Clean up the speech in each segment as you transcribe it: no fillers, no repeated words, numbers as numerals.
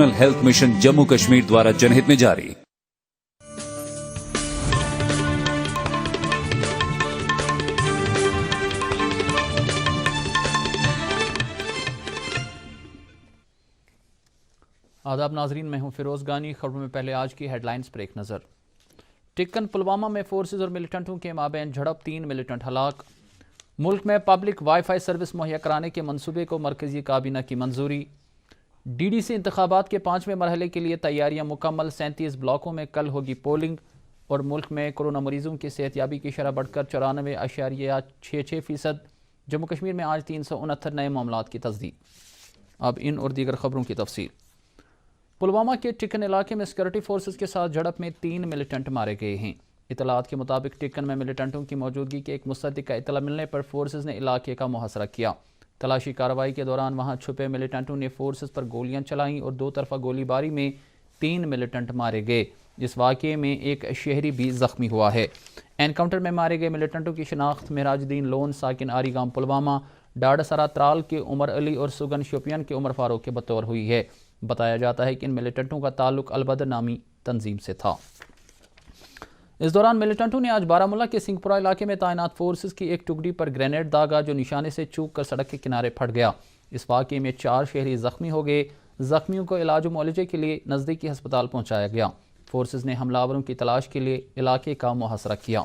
Health mission Jammu Kashmir द्वारा जनहित में जारी। आदाब नाजरीन, मैं हूं फिरोज गानी। खबरों में पहले आज की हेडलाइंस पर एक नजर। टिक्कन पुलवामा में फोर्सेज और मिलिटेंटों के माबैन झड़प, 3 मिलिटेंट हलाक। मुल्क में पब्लिक वाईफाई सर्विस मुहैया कराने के मंसूबे को मरकजी काबीना की मंजूरी। डीडीसी इंतखाबात के 5वें मरहले के लिए तैयारियां मुकम्मल, 37 ब्लॉकों में कल होगी पोलिंग। और मुल्क में कोरोना मरीजों की सेहतयाबी की शरह बढ़कर 94.66%। जम्मू कश्मीर में आज 369 नए मामलात की तस्दीक। अब इन और दीगर खबरों की तफसील। पुलवामा के टिक्कन इलाके में सिक्योरिटी फोर्सेज के साथ झड़प में 3 मिलिटेंट मारे गए हैं। इतलात के मुताबिक टिक्कन में मिलिटेंटों की मौजूदगी के एक मुस्तदिक का इतला मिलने पर फोर्सेज ने इलाके का मुहासरा किया। तलाशी कार्रवाई के दौरान वहां छुपे मिलिटेंटों ने फोर्सेज पर गोलियां चलाईं और 2 तरफा गोलीबारी में 3 मिलिटेंट मारे गए। इस वाक़े में एक शहरी भी जख्मी हुआ है। एनकाउंटर में मारे गए मिलिटेंटों की शिनाख्त मेहराजुद्दीन लोन साकिन आरी गांव पुलवामा, डाडसरा त्राल के उमर अली और सुगन शोपियन के उमर फारूक के बतौर हुई है। बताया जाता है कि इन मिलिटेंटों का ताल्लुक अलबदर नामी तंजीम से था। इस दौरान मिलिटेंटों ने आज बारामूला के सिंहपुरा इलाके में तैनात फोर्सेज की एक टुकड़ी पर ग्रेनेड दागा, जो निशाने से चूक कर सड़क के किनारे फट गया। इस वाक़े में 4 शहरी जख्मी हो गए। जख्मियों को इलाज व मुआलजे के लिए नज़दीकी अस्पताल पहुंचाया गया। फोर्सेज ने हमलावरों की तलाश के लिए इलाके का मुहासरा किया।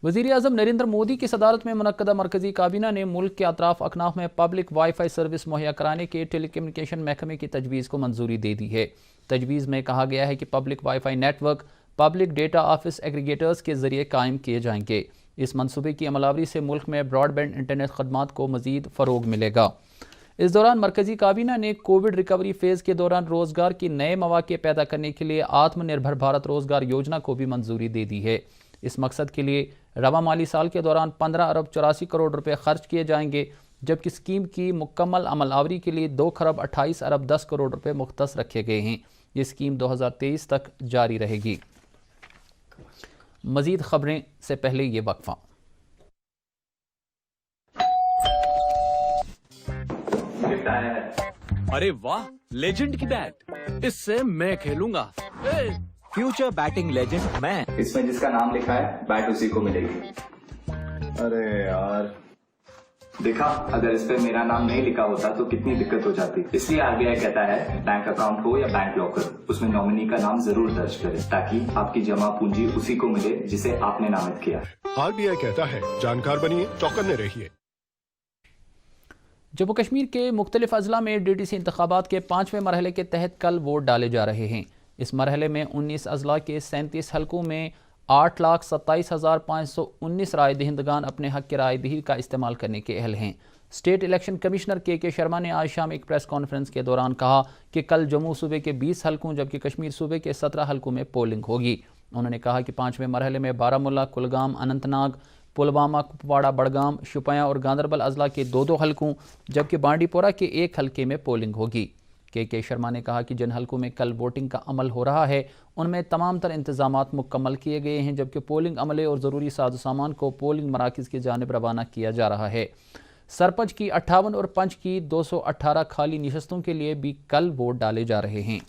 वज़ीर आज़म नरेंद्र मोदी की सदारत में मुनक्कदा मरकजी काबीना ने मुल्क के अतराफ अकनाफ में पब्लिक वाईफाई सर्विस मुहैया कराने के टेली कम्युनिकेशन महकमे की तजवीज़ को मंजूरी दे दी है। तजवीज़ में कहा गया है कि public wifi network public data office aggregators के जरिए कायम किए जाएंगे। इस मनसूबे की अमलावरी से मुल्क में ब्रॉडबैंड इंटरनेट खदमात को मजीद फ़रोग मिलेगा। इस दौरान मरकजी काबीना ने कोविड रिकवरी फेज़ के दौरान रोज़गार के नए मौके पैदा करने के लिए आत्मनिर्भर भारत रोज़गार योजना को भी मंजूरी दे दी है। इस मकसद के लिए रवा माली साल के दौरान 15 अरब 84 करोड़ रुपए खर्च किए जाएंगे, जबकि स्कीम की मुकम्मल अमलावरी के लिए 2 खरब 28 अरब 10 करोड़ रुपए मुख्तस रखे गए हैं। ये स्कीम 2023 तक जारी रहेगी। मजीद खबरें से पहले ये वक्फा। अरे वाह, लेजेंड की बैट, इससे मैं खेलूंगा। फ्यूचर बैटिंग लेजेंड मैं। इसमें जिसका नाम लिखा है बैट उसी को मिलेगी। अरे यार, देखा, अगर इस पे मेरा नाम नहीं लिखा होता तो कितनी दिक्कत हो जाती। इसलिए आरबीआई कहता है बैंक अकाउंट हो या बैंक लॉकर, उसमें नॉमिनी का नाम जरूर दर्ज करें, ताकि आपकी जमा पूंजी उसी को मिले जिसे आपने नामित किया। आरबीआई कहता है जानकार बनिए, चौकन्ने रहिए। जम्मू कश्मीर के मुख्तलिफ अजला में डीडीसी इंतखाबात के 5वें मरहले के तहत कल वोट डाले जा रहे हैं। इस मरहले में 19 अजला के 37 हलकों में 8,27,519 राय दहिंदगान अपने हक की राय दही का इस्तेमाल करने के अहल हैं। स्टेट इलेक्शन कमिश्नर के शर्मा ने आज शाम एक प्रेस कॉन्फ्रेंस के दौरान कहा कि कल जम्मू सूबे के 20 हलकों जबकि कश्मीर सूबे के 17 हलकों में पोलिंग होगी। उन्होंने कहा कि 5वें मरहले में बारामूला, कुलगाम, अनंतनाग, पुलवामा, कुपवाड़ा, बड़गाम, शुपियां और गांदरबल अजला के 2-2 हलकों जबकि बांडीपोरा के 1 हलके में पोलिंग होगी। के शर्मा ने कहा कि जिन हलकों में कल वोटिंग का अमल हो रहा है उनमें तमाम तर इंतजामात मुकम्मल किए गए हैं, जबकि पोलिंग अमले और ज़रूरी साजो सामान को पोलिंग मराकज़ की जानिब रवाना किया जा रहा है। सरपंच की 58 और पंच की 218 खाली निशस्तों के लिए भी कल वोट डाले जा रहे हैं।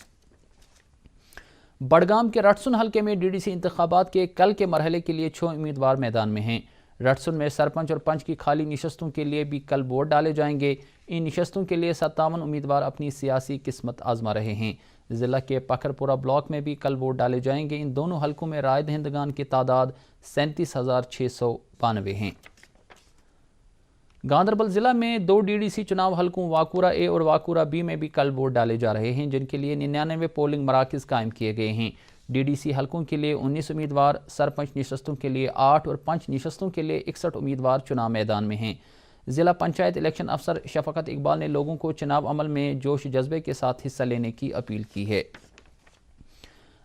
बड़गाम के रटसुन हलके में डीडीसी इंतखाबात के कल के मरहले के लिए 6 उम्मीदवार मैदान में हैं। रटसुन में सरपंच और पंच की खाली निशस्तों के लिए भी कल वोट डाले जाएंगे। इन निशस्तों के लिए 57 उम्मीदवार अपनी सियासी किस्मत आजमा रहे हैं। ज़िला के पखरपुरा ब्लॉक में भी कल वोट डाले जाएंगे। इन दोनों हलकों में राय दहिंदगान की तादाद 37,692 हैं। गांदरबल ज़िला में 2 डीडीसी चुनाव हलकों वाकुरा ए और वाकुरा बी में भी कल वोट डाले जा रहे हैं, जिनके लिए 99 पोलिंग मराकज़ कायम किए गए हैं। डीडीसी हलकों के लिए 19 उम्मीदवार, सरपंच निशस्तों के लिए 8 और पंच निशस्तों के लिए 61 उम्मीदवार चुनाव मैदान में हैं। ज़िला पंचायत इलेक्शन अफसर शफकत इकबाल ने लोगों को चुनाव अमल में जोश जज्बे के साथ हिस्सा लेने की अपील की है।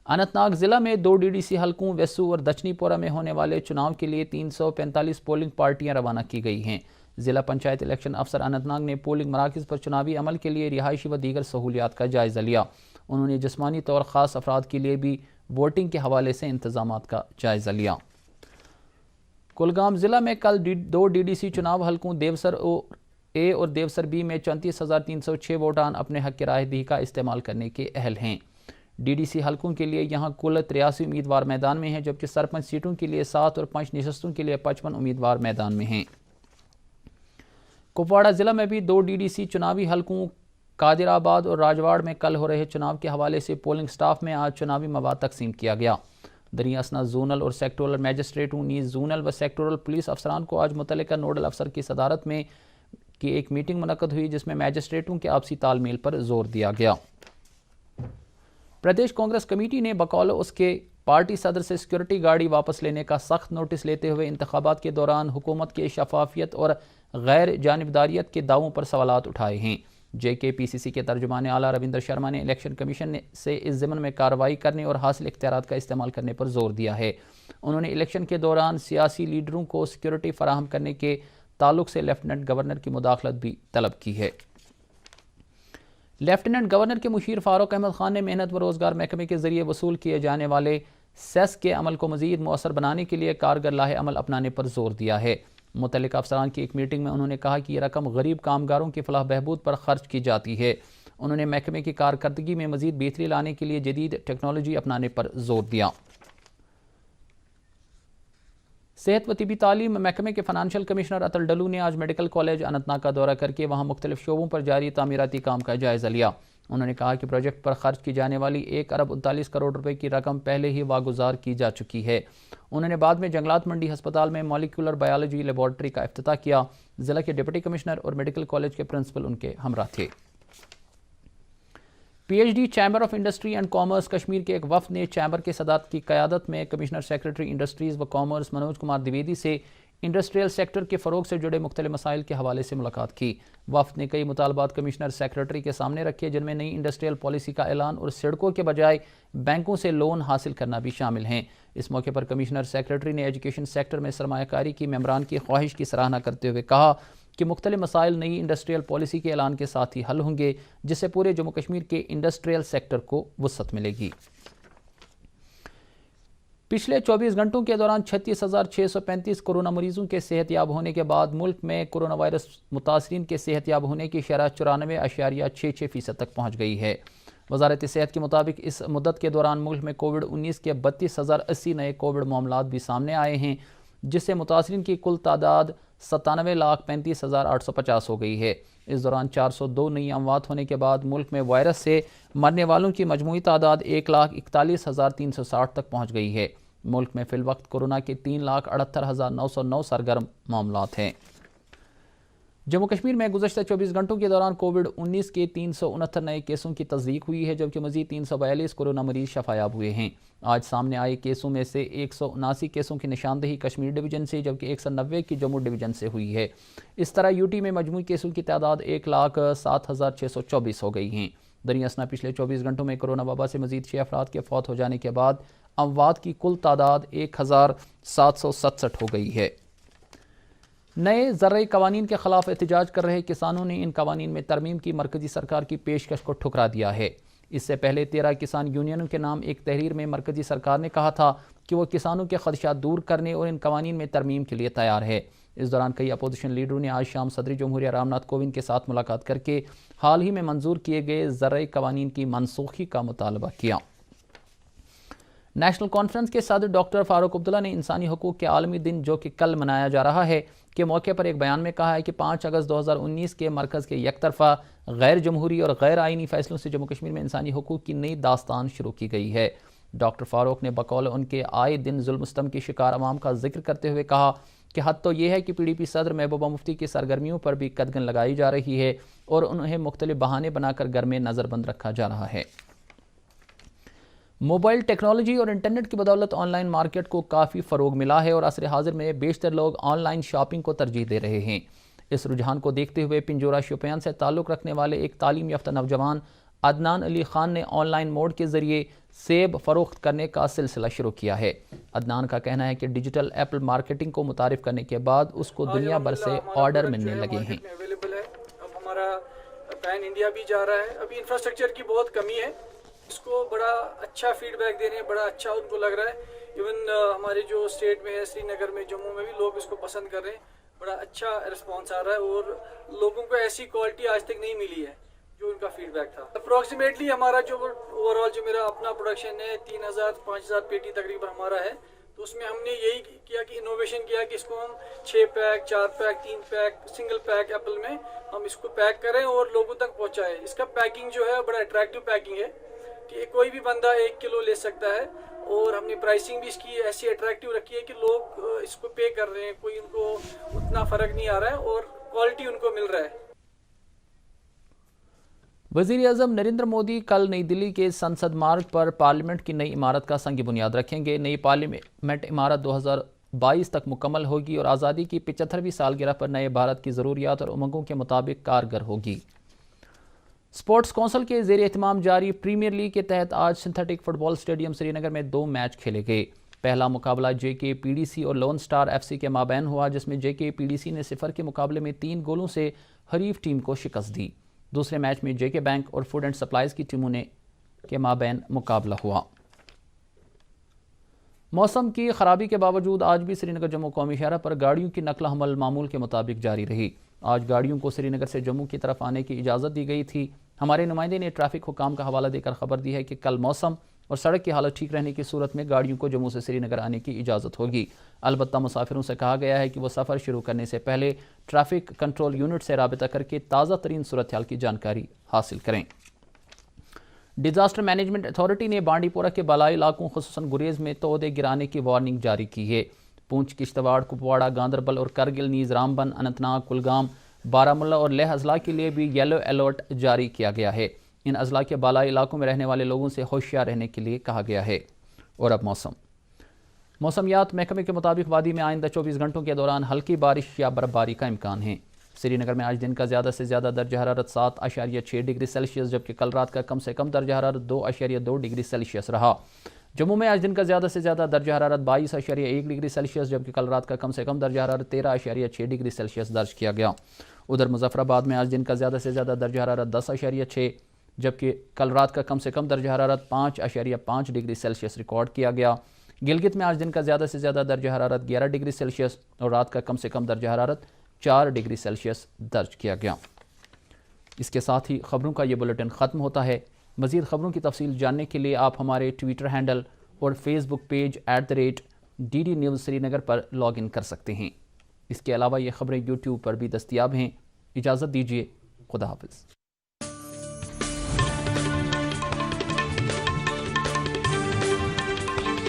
अनंतनाग ज़िला में 2 डीडीसी हलकों वेसू और दक्षिणीपोरा में होने वाले चुनाव के लिए 345 पोलिंग पार्टियां रवाना की गई हैं। ज़िला पंचायत इलेक्शन अफसर अनंतनाग ने पोलिंग मराकज़ पर चुनावी अमल के लिए रिहायशी व दीगर सहूलियात का जायज़ा लिया। उन्होंने जिस्मानी तौर ख़ास अफराद के लिए भी वोटिंग के हवाले से इंतजामात का जायज़ा लिया। कुलगाम ज़िला में कल 2 डीडीसी चुनाव हलकों देवसर और اے اور دیوسر بی میں 34,306 ووٹان اپنے حق کی رائے دہی کا استعمال کرنے کے اہل ہیں۔ ڈی ڈی سی حلقوں کے لیے یہاں کل 83 امیدوار میدان میں ہیں، جبکہ سرپنچ سیٹوں کے لیے 7 اور 5 نشستوں کے لیے 55 امیدوار میدان میں ہیں۔ کپواڑہ ضلع میں بھی 2 ڈی ڈی سی چناوی حلقوں قادر آباد اور راجواڑ میں کل ہو رہے چناؤ کے حوالے سے پولنگ سٹاف میں آج چناوی مواد تقسیم کیا گیا۔ دریں اثنا زونل اور سیکٹورل میجسٹریٹوں نیز زونل و سیکٹورل پولیس افسران کو آج متعلقہ نوڈل افسر کی صدارت میں کی ایک میٹنگ منعقد ہوئی، جس میں میجسٹریٹوں کے آپسی تال میل پر زور دیا گیا۔ پردیش کانگریس کمیٹی نے بقول اس کے پارٹی صدر سے سیکورٹی گاڑی واپس لینے کا سخت نوٹس لیتے ہوئے انتخابات کے دوران حکومت کے شفافیت اور غیر جانبداریت کے دعووں پر سوالات اٹھائے ہیں۔ جے کے پی سی سی کے ترجمان اعلیٰ رویندر شرما نے الیکشن کمیشن سے اس ضمن میں کارروائی کرنے اور حاصل اختیارات کا استعمال کرنے پر زور دیا ہے۔ انہوں نے الیکشن کے دوران سیاسی لیڈروں کو سیکورٹی فراہم کرنے کے تعلق سے لیفٹیننٹ گورنر کی مداخلت بھی طلب کی ہے۔ لیفٹیننٹ گورنر کے مشیر فاروق احمد خان نے محنت و روزگار محکمے کے ذریعے وصول کیے جانے والے سیس کے عمل کو مزید مؤثر بنانے کے لیے کارگر لاہ عمل اپنانے پر زور دیا ہے۔ متعلقہ افسران کی ایک میٹنگ میں انہوں نے کہا کہ یہ رقم غریب کامگاروں کی فلاح بہبود پر خرچ کی جاتی ہے۔ انہوں نے محکمے کی کارکردگی میں مزید بہتری لانے کے لیے جدید ٹیکنالوجی اپنانے پر زور دیا۔ صحت و طبی تعلیم محکمے کے فنانشل کمشنر اتل ڈلو نے آج میڈیکل کالج اننت ناگ کا دورہ کر کے وہاں مختلف شعبوں پر جاری تعمیراتی کام کا جائزہ لیا۔ انہوں نے کہا کہ پروجیکٹ پر خرچ کی جانے والی 1 ارب 39 کروڑ روپے کی رقم پہلے ہی واگزار کی جا چکی ہے۔ انہوں نے بعد میں جنگلات منڈی ہسپتال میں مالیکولر بایولوجی لیبارٹری کا افتتاح کیا۔ ضلع کے ڈپٹی کمشنر اور میڈیکل کالج کے پرنسپل ان کے ہمراہ تھے۔ P H D chamber of industry and commerce Kashmir کے ایک وفد نے چیمبر کے صدارت کی قیادت میں کمشنر سیکرٹری انڈسٹریز و کامرس منوج کمار دیویدی سے انڈسٹریل سیکٹر کے فروغ سے جڑے مختلف مسائل کے حوالے سے ملاقات کی۔ وفد نے کئی مطالبات کمشنر سیکرٹری کے سامنے رکھے، جن میں نئی انڈسٹریل پالیسی کا اعلان اور سڑکوں کے بجائے بینکوں سے لون حاصل کرنا بھی شامل ہیں۔ اس موقع پر کمشنر سیکرٹری نے ایجوکیشن سیکٹر میں سرمایہ کاری کی ممبران کی خواہش کی سراہنا کرتے ہوئے کہا کہ مختلف مسائل نئی انڈسٹریل پالیسی کے اعلان کے ساتھ ہی حل ہوں گے، جس سے پورے جموں کشمیر کے انڈسٹریل سیکٹر کو وسعت ملے گی۔ پچھلے 24 گھنٹوں کے دوران 36,635 کورونا مریضوں کے صحت یاب ہونے کے بعد ملک میں کورونا وائرس متاثرین کے صحت یاب ہونے کی شرح 94.66% تک پہنچ گئی ہے۔ وزارت صحت کے مطابق اس مدت کے دوران ملک میں کووڈ-19 کے 32,080 نئے کووڈ معاملات بھی سامنے آئے ہیں، جس سے متاثرین کی کل تعداد 97,35,850 ہو گئی ہے۔ اس دوران 402 نئی اموات ہونے کے بعد ملک میں وائرس سے مرنے والوں کی مجموعی تعداد 1,41,360 تک پہنچ گئی ہے۔ ملک میں فی الوقت کورونا کے 3,78,909 سرگرم معاملات ہیں۔ جموں کشمیر میں گزشتہ 24 گھنٹوں کے دوران کووڈ-19 کے 369 نئے کیسوں کی تصدیق ہوئی ہے، جبکہ مزید 342 کورونا مریض شفا یاب ہوئے ہیں۔ آج سامنے آئے کیسوں میں سے 179 کیسوں کی نشاندہی کشمیر ڈویژن سے، جبکہ 190 کی جموں ڈویژن سے ہوئی ہے۔ اس طرح یو ٹی میں مجموعی کیسوں کی تعداد 1,07,624 ہو گئی ہیں۔ دریں اثنا پچھلے 24 گھنٹوں میں کورونا وبا سے مزید 6 افراد کے فوت ہو جانے کے بعد اموات کی کل تعداد 1,767 ہو گئی ہے۔ نئے زرعی قوانین کے خلاف احتجاج کر رہے کسانوں نے ان قوانین میں ترمیم کی مرکزی سرکار کی پیشکش کو ٹھکرا دیا ہے۔ اس سے پہلے 13 کسان یونینوں کے نام ایک تحریر میں مرکزی سرکار نے کہا تھا کہ وہ کسانوں کے خدشات دور کرنے اور ان قوانین میں ترمیم کے لیے تیار ہے۔ اس دوران کئی اپوزیشن لیڈروں نے آج شام صدر جمہوریہ رام ناتھ کووند کے ساتھ ملاقات کر کے حال ہی میں منظور کیے گئے زرعی قوانین کی منسوخی کا مطالبہ کیا۔ نیشنل کانفرنس کے صدر ڈاکٹر فاروق عبداللہ نے انسانی حقوق کے عالمی دن جو کہ کل منایا جا رہا ہے کے موقع پر ایک بیان میں کہا ہے کہ 5 اگست 2019 کے مرکز کے یک طرفہ غیر جمہوری اور غیر آئینی فیصلوں سے جموں کشمیر میں انسانی حقوق کی نئی داستان شروع کی گئی ہے۔ ڈاکٹر فاروق نے بقول ان کے آئے دن ظلم ستم کی شکار عوام کا ذکر کرتے ہوئے کہا کہ حد تو یہ ہے کہ پی ڈی پی صدر محبوبہ مفتی کی سرگرمیوں پر بھی قدغن لگائی جا رہی ہے اور انہیں مختلف بہانے بنا کر گھر میں نظر بند رکھا جا رہا ہے۔ موبائل ٹیکنالوجی اور انٹرنیٹ کی بدولت آن لائن مارکیٹ کو کافی فروغ ملا ہے اور عصر حاضر میں بیشتر لوگ آن لائن شاپنگ کو ترجیح دے رہے ہیں۔ اس رجحان کو دیکھتے ہوئے پنجورہ شوپیان سے تعلق رکھنے والے ایک تعلیم یافتہ نوجوان عدنان علی خان نے آن لائن موڈ کے ذریعے سیب فروخت کرنے کا سلسلہ شروع کیا ہے۔ عدنان کا کہنا ہے کہ ڈیجیٹل ایپل مارکیٹنگ کو متعارف کرنے کے بعد اس کو دنیا بھر سے آرڈر ملنے لگے ہیں۔ اب ہمارا پین انڈیا بھی جا رہا ہے، ابھی انفراسٹرکچر کی بہت کمی ہے، اس کو بڑا اچھا فیڈ بیک دے رہے ہیں، بڑا اچھا ان کو لگ رہا ہے۔ ایون ہمارے جو اسٹیٹ میں ہے، سری نگر میں، جموں میں بھی لوگ اس کو پسند کر رہے ہیں۔ बड़ा अच्छा रिस्पॉन्स आ रहा है और लोगों को ऐसी क्वालिटी आज तक नहीं मिली है जो उनका फीडबैक था। अप्रॉक्सीमेटली हमारा जो ओवरऑल जो मेरा अपना प्रोडक्शन है 3000-5000 पेटी तकरीबन हमारा है, तो उसमें हमने यही किया कि इनोवेशन किया कि इसको हम 6 pack, 4 pack, 3 pack, single pack Apple में हम इसको पैक करें और लोगों तक पहुंचाएं। इसका पैकिंग जो है बड़ा अट्रैक्टिव पैकिंग है कि कोई भी बंदा 1 किलो ले सकता है और हमने प्राइसिंग भी इसकी ऐसी अट्रैक्टिव रखी है कि लोग इसको पे कर रहे हैं, कोई उनको उतना फ़र्क नहीं आ रहा है और क्वालिटी उनको मिल रहा है। वज़ीर-ए-आज़म नरेंद्र मोदी कल नई दिल्ली के संसद मार्ग पर पार्लियामेंट की नई इमारत का संग बुनियाद रखेंगे। नई पार्लियामेंट इमारत 2022 तक मुकम्मल होगी और आज़ादी की 75वीं सालगिरह पर नए भारत की ज़रूरियात और उमंगों के मुताबिक कारगर होगी। स्पोर्ट्स कौंसिल के ज़ेर एहतमाम जारी प्रीमियर लीग के तहत आज सिंथेटिक फुटबॉल स्टेडियम श्रीनगर में 2 मैच खेले गए। पहला मुकाबला JKPDC और लोन स्टार FC के माबैन हुआ, जिसमें JKPDC ने 0 के मुकाबले में 3 गोलों से हरीफ टीम को शिकस्त दी। दूसरे मैच में JK बैंक और फूड एंड सप्लाइज की टीमों के माबैन मुकाबला हुआ। मौसम की खराबी के बावजूद आज भी श्रीनगर जम्मू कौमी शहरा पर गाड़ियों की नकल हमल मामूल के मुताबिक जारी रही। आज गाड़ियों को श्रीनगर से जम्मू की तरफ आने की इजाज़त दी गई थी। हमारे नुमाइंदे ने ट्रैफिक हुकाम का हवाला देकर खबर दी है कि कल मौसम और सड़क की हालत ठीक रहने की सूरत में गाड़ियों को जम्मू से श्रीनगर आने की इजाज़त होगी। अलबत्ता मुसाफिरों से कहा गया है कि वो सफ़र शुरू करने से पहले ट्रैफिक कंट्रोल यूनिट से राबिता करके ताज़ा तरीन सूरत हाल की जानकारी हासिल करें। डिज़ास्टर मैनेजमेंट अथॉरिटी ने बांडीपोरा के बालाई इलाकों खुसूसन गुरेज में तोदे गिराने की वार्निंग जारी की है। पूंछ, किश्तवाड़, कुपवाड़ा, गांदरबल और करगिल, नीज़, रामबन, अनंतनाग, कुलगाम, बारामुल्ला और लेह अजला के लिए भी येलो अलर्ट जारी किया गया है। इन अजला के बालाई इलाकों में रहने वाले लोगों से होशियार रहने के लिए कहा गया है। और अब मौसमियात महकमे के मुताबिक वादी में आइंदा 24 घंटों के दौरान हल्की बारिश या बर्फबारी का इम्कान है। श्रीनगर में आज दिन का ज़्यादा से ज़्यादा दर्जा हरारत 7.6 डिग्री सेल्सियस, जबकि कल रात का कम से कम दर्जा हरारत 2.2 डिग्री सेल्सियस रहा। जम्मू में आज दिन का ज़्यादा से ज़्यादा दर्जा हरारत 22.1 डिग्री सेल्सियस, जबकि कल रात का कम से कम दर्जा हरारत 13.6 डिग्री सेल्सियस दर्ज किया गया। उधर मुजफ्फराबाद में आज दिन का ज़्यादा से ज़्यादा दर्जा हरारत 10.6, जबकि कल रात का कम से कम दर्जा हरारत 5.5 डिग्री सेल्सियस रिकॉर्ड किया गया। गिलगित में आज दिन का ज़्यादा से ज़्यादा दर्जा हरारत 11 डिग्री सेल्सियस और रात का कम से कम दर्जा हरारत 4 डिग्री सेल्सियस दर्ज किया गया। इसके साथ ही खबरों का ये बुलेटिन ख़त्म होता है। मज़ीद खबरों की तफसील जानने के लिए आप हमारे ट्विटर हैंडल और Facebook page @DD news Srinagar पर लॉग इन कर सकते हैं। इसके अलावा ये खबरें यूट्यूब पर भी दस्तयाब हैं। इजाज़त दीजिए, खुदा हाफ़िज़।